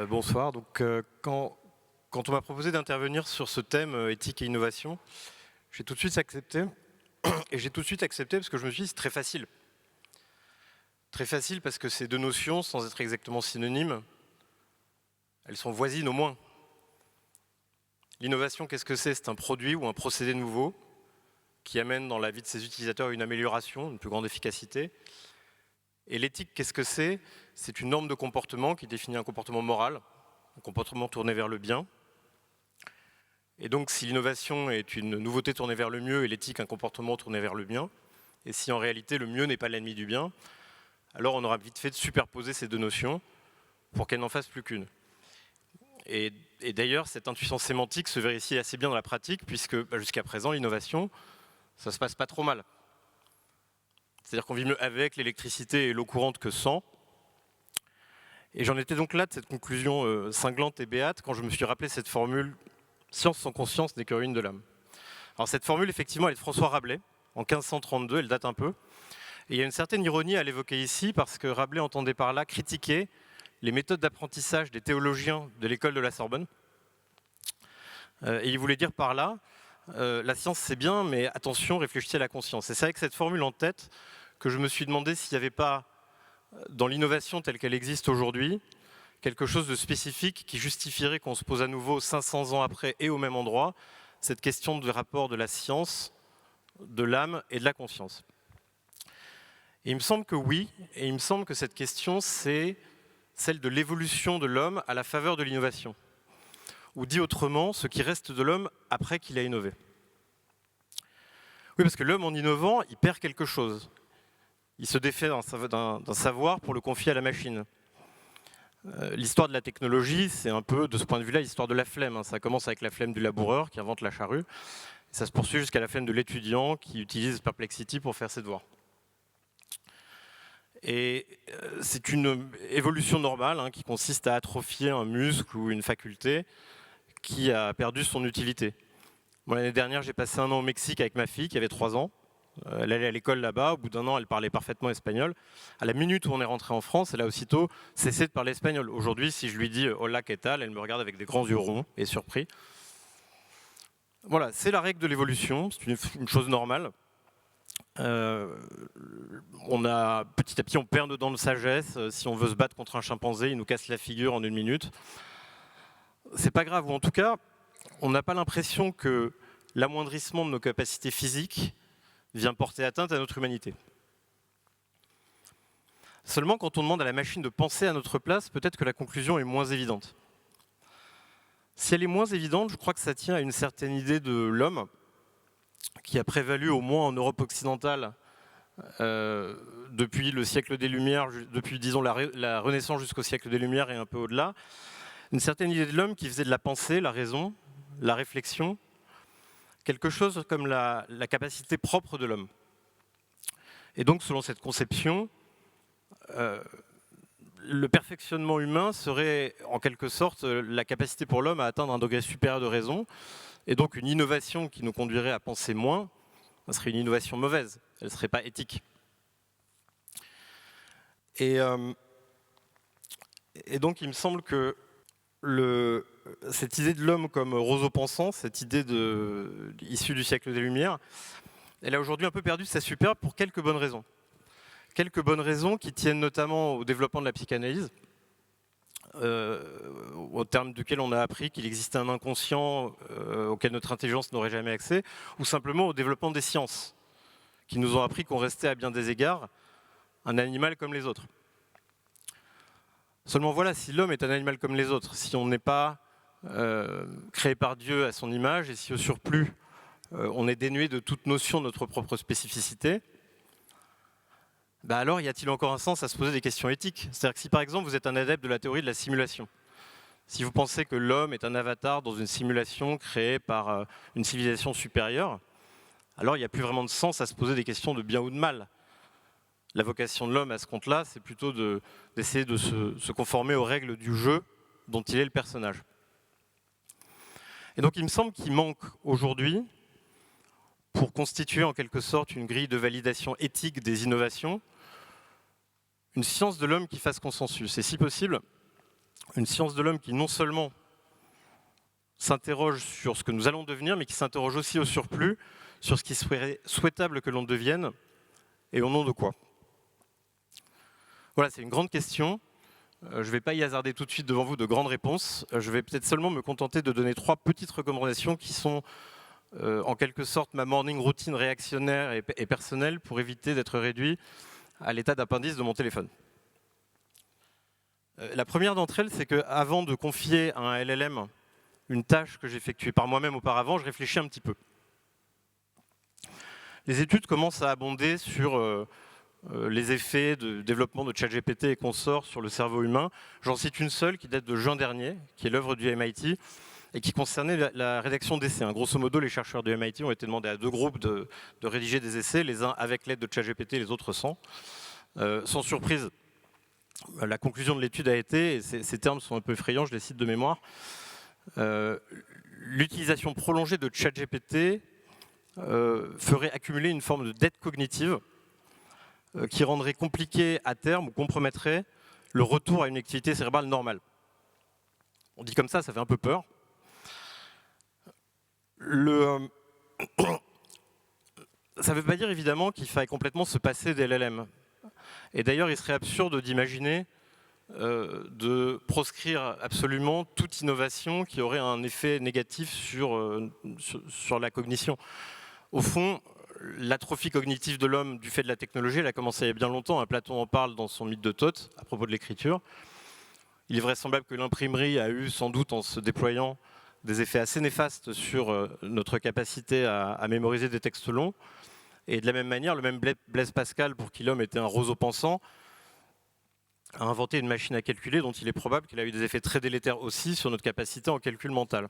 Bonsoir. Quand on m'a proposé d'intervenir sur ce thème éthique et innovation, j'ai tout de suite accepté. Et j'ai tout de suite accepté parce que je me suis dit c'est très facile. Très facile parce que ces deux notions, sans être exactement synonymes, elles sont voisines au moins. L'innovation, qu'est-ce que c'est? C'est un produit ou un procédé nouveau qui amène dans la vie de ses utilisateurs une amélioration, une plus grande efficacité. Et l'éthique, qu'est-ce que c'est? C'est une norme de comportement qui définit un comportement moral, un comportement tourné vers le bien. Et donc, si l'innovation est une nouveauté tournée vers le mieux et l'éthique un comportement tourné vers le bien, et si en réalité le mieux n'est pas l'ennemi du bien, alors on aura vite fait de superposer ces deux notions pour qu'elles n'en fassent plus qu'une. Et d'ailleurs, cette intuition sémantique se vérifie assez bien dans la pratique, puisque jusqu'à présent, l'innovation, ça se passe pas trop mal. C'est-à-dire qu'on vit mieux avec l'électricité et l'eau courante que sans. Et j'en étais donc là de cette conclusion cinglante et béate quand je me suis rappelé cette formule « Science sans conscience n'est que ruine de l'âme ». Alors cette formule, effectivement, elle est de François Rabelais, en 1532, elle date un peu. Et il y a une certaine ironie à l'évoquer ici, parce que Rabelais entendait par là critiquer les méthodes d'apprentissage des théologiens de l'école de la Sorbonne. Et il voulait dire par là, la science c'est bien, mais attention, réfléchissez à la conscience. Et c'est avec cette formule en tête que je me suis demandé s'il n'y avait pas, dans l'innovation telle qu'elle existe aujourd'hui, quelque chose de spécifique qui justifierait qu'on se pose à nouveau 500 ans après et au même endroit cette question du rapport de la science, de l'âme et de la conscience. Et il me semble que oui, et il me semble que cette question c'est celle de l'évolution de l'homme à la faveur de l'innovation. Ou dit autrement, ce qui reste de l'homme après qu'il a innové. Oui, parce que l'homme en innovant, il perd quelque chose. Il se défait d'un savoir pour le confier à la machine. L'histoire de la technologie, c'est un peu, de ce point de vue-là, l'histoire de la flemme. Ça commence avec la flemme du laboureur qui invente la charrue. Et ça se poursuit jusqu'à la flemme de l'étudiant qui utilise Perplexity pour faire ses devoirs. Et c'est une évolution normale qui consiste à atrophier un muscle ou une faculté qui a perdu son utilité. Moi, l'année dernière, j'ai passé 1 an au Mexique avec ma fille qui avait 3 ans. Elle allait à l'école là-bas, au bout d'1 an, elle parlait parfaitement espagnol. À la minute où on est rentré en France, elle a aussitôt cessé de parler espagnol. Aujourd'hui, si je lui dis « Hola, ¿qué tal ?», elle me regarde avec des grands yeux ronds et surpris. Voilà, c'est la règle de l'évolution, c'est une chose normale. Petit à petit, on perd nos dents de sagesse. Si on veut se battre contre un chimpanzé, il nous casse la figure en 1 minute. C'est pas grave, ou en tout cas, on n'a pas l'impression que l'amoindrissement de nos capacités physiques vient porter atteinte à notre humanité. Seulement, quand on demande à la machine de penser à notre place, peut-être que la conclusion est moins évidente. Si elle est moins évidente, je crois que ça tient à une certaine idée de l'homme qui a prévalu au moins en Europe occidentale depuis le siècle des Lumières, depuis disons la Renaissance jusqu'au siècle des Lumières et un peu au-delà. Une certaine idée de l'homme qui faisait de la pensée, la raison, la réflexion, quelque chose comme la capacité propre de l'homme. Et donc, selon cette conception, le perfectionnement humain serait en quelque sorte la capacité pour l'homme à atteindre un degré supérieur de raison, et donc une innovation qui nous conduirait à penser moins, ça serait une innovation mauvaise, elle ne serait pas éthique. Et donc, il me semble que cette idée de l'homme comme roseau-pensant, cette idée issue du siècle des Lumières, elle a aujourd'hui un peu perdu sa superbe pour quelques bonnes raisons. Quelques bonnes raisons qui tiennent notamment au développement de la psychanalyse, au terme duquel on a appris qu'il existait un inconscient auquel notre intelligence n'aurait jamais accès, ou simplement au développement des sciences, qui nous ont appris qu'on restait à bien des égards un animal comme les autres. Seulement voilà, si l'homme est un animal comme les autres, si on n'est pas créé par Dieu à son image, et si au surplus on est dénué de toute notion de notre propre spécificité, alors y a-t-il encore un sens à se poser des questions éthiques? C'est-à-dire que si par exemple vous êtes un adepte de la théorie de la simulation, si vous pensez que l'homme est un avatar dans une simulation créée par une civilisation supérieure, alors il n'y a plus vraiment de sens à se poser des questions de bien ou de mal. La vocation de l'homme à ce compte-là, c'est plutôt d'essayer de se conformer aux règles du jeu dont il est le personnage. Et donc il me semble qu'il manque aujourd'hui, pour constituer en quelque sorte une grille de validation éthique des innovations, une science de l'homme qui fasse consensus. Et si possible, Une science de l'homme qui non seulement s'interroge sur ce que nous allons devenir, mais qui s'interroge aussi au surplus sur ce qui serait souhaitable que l'on devienne et au nom de quoi. Voilà, c'est une grande question. Je ne vais pas y hasarder tout de suite devant vous de grandes réponses. Je vais peut-être seulement me contenter de donner 3 petites recommandations qui sont en quelque sorte ma morning routine réactionnaire et personnelle pour éviter d'être réduit à l'état d'appendice de mon téléphone. La première d'entre elles, c'est qu'avant de confier à un LLM une tâche que j'effectuais par moi-même auparavant, je réfléchis un petit peu. Les études commencent à abonder sur les effets de développement de ChatGPT et consorts sur le cerveau humain. J'en cite une seule qui date de juin dernier, qui est l'œuvre du MIT, et qui concernait la rédaction d'essais. Grosso modo, les chercheurs du MIT ont été demandés à 2 groupes de rédiger des essais, les uns avec l'aide de ChatGPT, les autres sans. Sans surprise, la conclusion de l'étude a été, et ces termes sont un peu effrayants, je les cite de mémoire, l'utilisation prolongée de ChatGPT ferait accumuler une forme de dette cognitive qui rendrait compliqué à terme ou compromettrait le retour à une activité cérébrale normale. On dit comme ça fait un peu peur. Ça ne veut pas dire évidemment qu'il faille complètement se passer des LLM. Et d'ailleurs, il serait absurde d'imaginer de proscrire absolument toute innovation qui aurait un effet négatif sur la cognition. Au fond, l'atrophie cognitive de l'homme du fait de la technologie, elle a commencé il y a bien longtemps. Platon en parle dans son mythe de Thoth, à propos de l'écriture. Il est vraisemblable que l'imprimerie a eu, sans doute en se déployant, des effets assez néfastes sur notre capacité à mémoriser des textes longs. Et de la même manière, le même Blaise Pascal, pour qui l'homme était un roseau pensant, a inventé une machine à calculer dont il est probable qu'elle a eu des effets très délétères aussi sur notre capacité en calcul mental.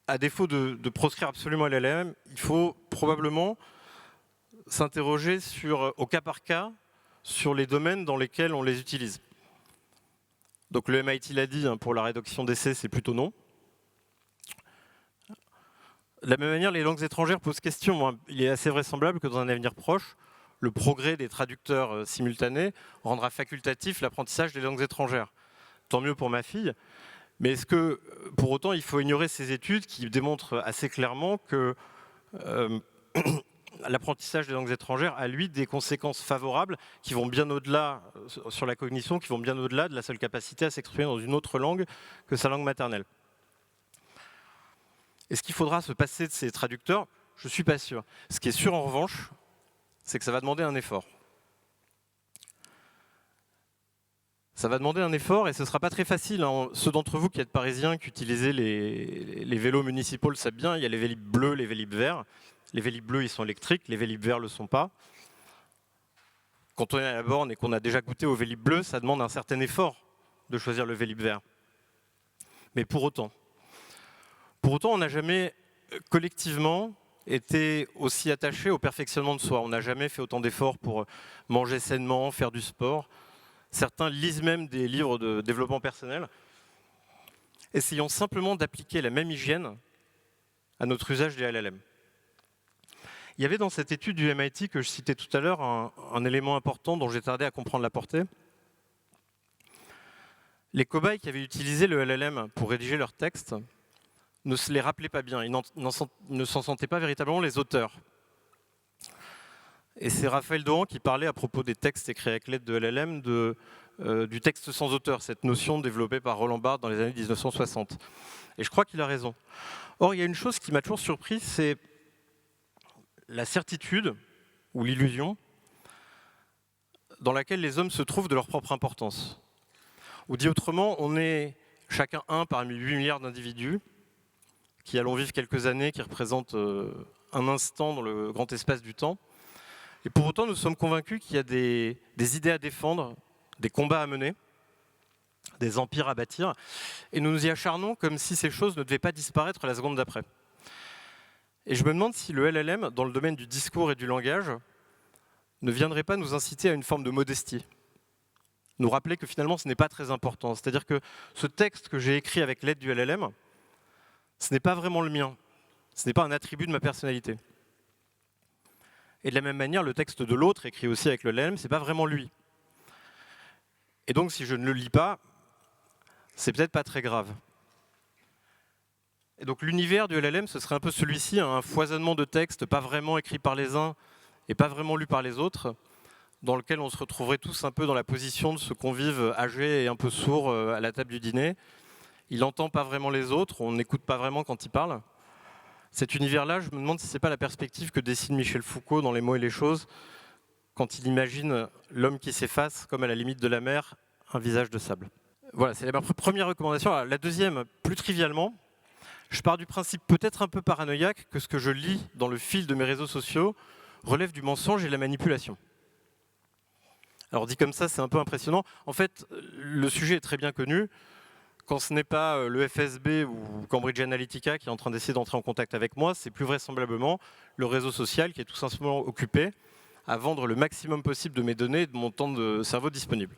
À défaut de proscrire absolument l'LLM, il faut probablement s'interroger au cas par cas sur les domaines dans lesquels on les utilise. Donc le MIT l'a dit, pour la rédaction d'essais, c'est plutôt non. De la même manière, les langues étrangères posent question. Il est assez vraisemblable que dans un avenir proche, le progrès des traducteurs simultanés rendra facultatif l'apprentissage des langues étrangères. Tant mieux pour ma fille. Mais est-ce que, pour autant, il faut ignorer ces études qui démontrent assez clairement que l'apprentissage des langues étrangères a, lui, des conséquences favorables qui vont bien au-delà, sur la cognition, qui vont bien au-delà de la seule capacité à s'exprimer dans une autre langue que sa langue maternelle. Est-ce qu'il faudra se passer de ces traducteurs? Je ne suis pas sûr. Ce qui est sûr, en revanche, c'est que ça va demander un effort. Ça va demander un effort et ce ne sera pas très facile. Ceux d'entre vous qui êtes parisiens, qui utilisez les vélos municipaux le savent bien, il y a les Vélib bleus, les Vélib verts. Les Vélib bleus, ils sont électriques, les Vélib verts ne le sont pas. Quand on est à la borne et qu'on a déjà goûté au Vélib bleu, ça demande un certain effort de choisir le Vélib vert. Mais pour autant, on n'a jamais collectivement été aussi attaché au perfectionnement de soi. On n'a jamais fait autant d'efforts pour manger sainement, faire du sport. Certains lisent même des livres de développement personnel. Essayons simplement d'appliquer la même hygiène à notre usage des LLM. Il y avait dans cette étude du MIT que je citais tout à l'heure un élément important dont j'ai tardé à comprendre la portée. Les cobayes qui avaient utilisé le LLM pour rédiger leurs textes ne se les rappelaient pas bien, ils ne s'en sentaient pas véritablement les auteurs. Et c'est Raphaël Doran qui parlait à propos des textes écrits avec l'aide de LLM du texte sans auteur, cette notion développée par Roland Barthes dans les années 1960. Et je crois qu'il a raison. Or, il y a une chose qui m'a toujours surpris, c'est la certitude ou l'illusion dans laquelle les hommes se trouvent de leur propre importance. Ou dit autrement, on est chacun un parmi 8 milliards d'individus qui allons vivre quelques années, qui représentent un instant dans le grand espace du temps. Et pour autant, nous sommes convaincus qu'il y a des idées à défendre, des combats à mener, des empires à bâtir, et nous nous y acharnons comme si ces choses ne devaient pas disparaître la seconde d'après. Et je me demande si le LLM, dans le domaine du discours et du langage, ne viendrait pas nous inciter à une forme de modestie, nous rappeler que finalement ce n'est pas très important. C'est-à-dire que ce texte que j'ai écrit avec l'aide du LLM, ce n'est pas vraiment le mien, ce n'est pas un attribut de ma personnalité. Et de la même manière, le texte de l'autre, écrit aussi avec le LLM, ce n'est pas vraiment lui. Et donc, si je ne le lis pas, c'est peut-être pas très grave. Et donc l'univers du LLM, ce serait un peu celui-ci, un foisonnement de textes pas vraiment écrits par les uns et pas vraiment lus par les autres, dans lequel on se retrouverait tous un peu dans la position de ce convive âgé et un peu sourd à la table du dîner. Il n'entend pas vraiment les autres, on n'écoute pas vraiment quand il parle. Cet univers-là, je me demande si ce n'est pas la perspective que dessine Michel Foucault dans Les mots et les choses, quand il imagine l'homme qui s'efface, comme à la limite de la mer, un visage de sable. Voilà, c'est ma première recommandation. Alors, la deuxième, plus trivialement, je pars du principe peut-être un peu paranoïaque que ce que je lis dans le fil de mes réseaux sociaux relève du mensonge et de la manipulation. Alors dit comme ça, c'est un peu impressionnant. En fait, le sujet est très bien connu. Quand ce n'est pas le FSB ou Cambridge Analytica qui est en train d'essayer d'entrer en contact avec moi, c'est plus vraisemblablement le réseau social qui est tout simplement occupé à vendre le maximum possible de mes données et de mon temps de cerveau disponible.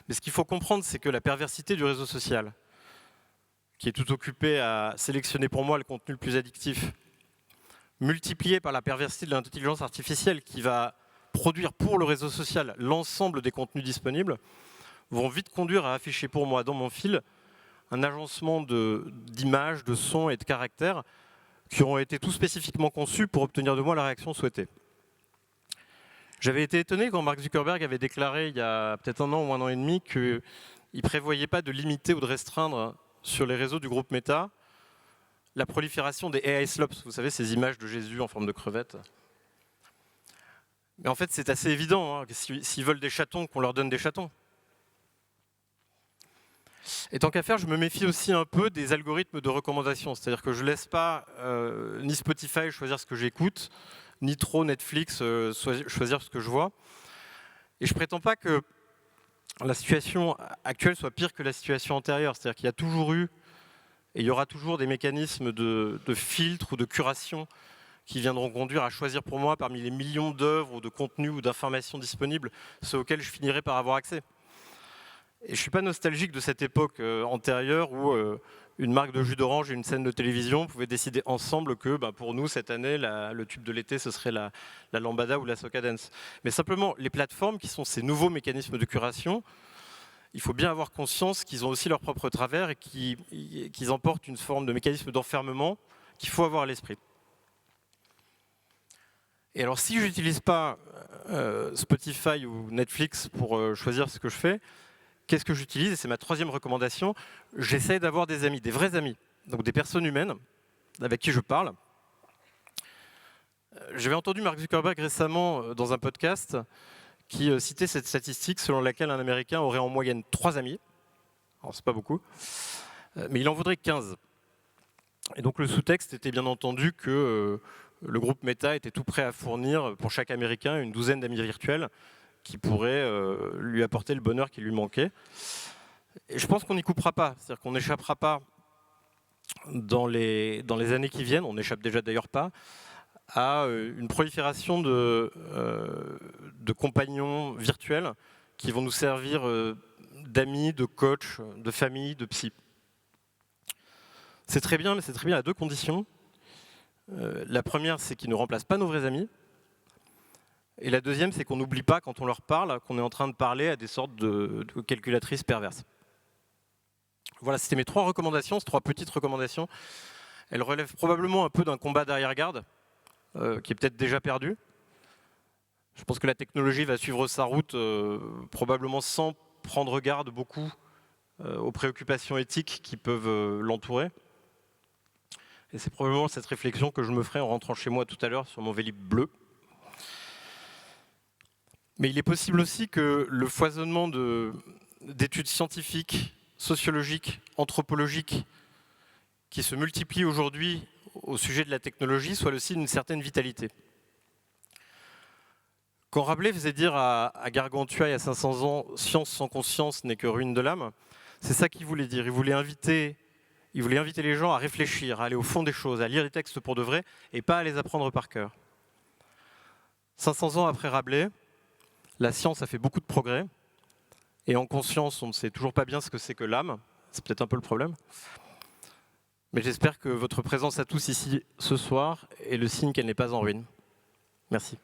Mais ce qu'il faut comprendre, c'est que la perversité du réseau social, qui est tout occupé à sélectionner pour moi le contenu le plus addictif, multipliée par la perversité de l'intelligence artificielle qui va produire pour le réseau social l'ensemble des contenus disponibles, vont vite conduire à afficher pour moi dans mon fil un agencement d'images, de sons et de caractères qui auront été tout spécifiquement conçus pour obtenir de moi la réaction souhaitée. J'avais été étonné quand Mark Zuckerberg avait déclaré il y a peut-être 1 an ou 1 an et demi qu'il ne prévoyait pas de limiter ou de restreindre sur les réseaux du groupe Meta la prolifération des AI slops, vous savez, ces images de Jésus en forme de crevette. Mais en fait, c'est assez évident, hein, s'ils veulent des chatons, qu'on leur donne des chatons. Et tant qu'à faire, je me méfie aussi un peu des algorithmes de recommandation. C'est-à-dire que je ne laisse pas ni Spotify choisir ce que j'écoute, ni trop Netflix choisir ce que je vois. Et je ne prétends pas que la situation actuelle soit pire que la situation antérieure. C'est-à-dire qu'il y a toujours eu, et il y aura toujours des mécanismes de filtre ou de curation qui viendront conduire à choisir pour moi parmi les millions d'œuvres ou de contenus ou d'informations disponibles, ceux auxquels je finirai par avoir accès. Et je ne suis pas nostalgique de cette époque antérieure où une marque de jus d'orange et une scène de télévision pouvaient décider ensemble que pour nous, cette année, le tube de l'été, ce serait la lambada ou la soca dance. Mais simplement, les plateformes qui sont ces nouveaux mécanismes de curation, il faut bien avoir conscience qu'ils ont aussi leurs propres travers et qu'ils emportent une forme de mécanisme d'enfermement qu'il faut avoir à l'esprit. Et alors, si je n'utilise pas Spotify ou Netflix pour choisir ce que je fais, qu'est-ce que j'utilise? Et c'est ma troisième recommandation. J'essaie d'avoir des amis, des vrais amis, donc des personnes humaines avec qui je parle. J'avais entendu Mark Zuckerberg récemment dans un podcast qui citait cette statistique selon laquelle un Américain aurait en moyenne 3 amis. Alors, c'est pas beaucoup, mais il en voudrait 15. Et donc, le sous-texte était bien entendu que le groupe Meta était tout prêt à fournir pour chaque Américain une douzaine d'amis virtuels qui pourraient lui apporter le bonheur qui lui manquait. Et je pense qu'on n'y coupera pas, c'est-à-dire qu'on n'échappera pas dans les années qui viennent, on n'échappe déjà d'ailleurs pas, à une prolifération de compagnons virtuels qui vont nous servir d'amis, de coachs, de famille, de psy. C'est très bien, mais c'est très bien à 2 conditions. La première, c'est qu'ils ne remplacent pas nos vrais amis. Et la deuxième, c'est qu'on n'oublie pas, quand on leur parle, qu'on est en train de parler à des sortes de calculatrices perverses. Voilà, c'était mes 3 recommandations, ces 3 petites recommandations. Elles relèvent probablement un peu d'un combat d'arrière-garde, qui est peut-être déjà perdu. Je pense que la technologie va suivre sa route, probablement sans prendre garde beaucoup aux préoccupations éthiques qui peuvent l'entourer. Et c'est probablement cette réflexion que je me ferai en rentrant chez moi tout à l'heure sur mon Vélib bleu. Mais il est possible aussi que le foisonnement d'études scientifiques, sociologiques, anthropologiques, qui se multiplient aujourd'hui au sujet de la technologie, soit aussi d'une certaine vitalité. Quand Rabelais faisait dire à Gargantua il y a 500 ans « Science sans conscience n'est que ruine de l'âme », c'est ça qu'il voulait dire. Il voulait inviter les gens à réfléchir, à aller au fond des choses, à lire les textes pour de vrai, et pas à les apprendre par cœur. 500 ans après Rabelais, la science a fait beaucoup de progrès, et en conscience, on ne sait toujours pas bien ce que c'est que l'âme, c'est peut-être un peu le problème. Mais j'espère que votre présence à tous ici ce soir est le signe qu'elle n'est pas en ruine. Merci.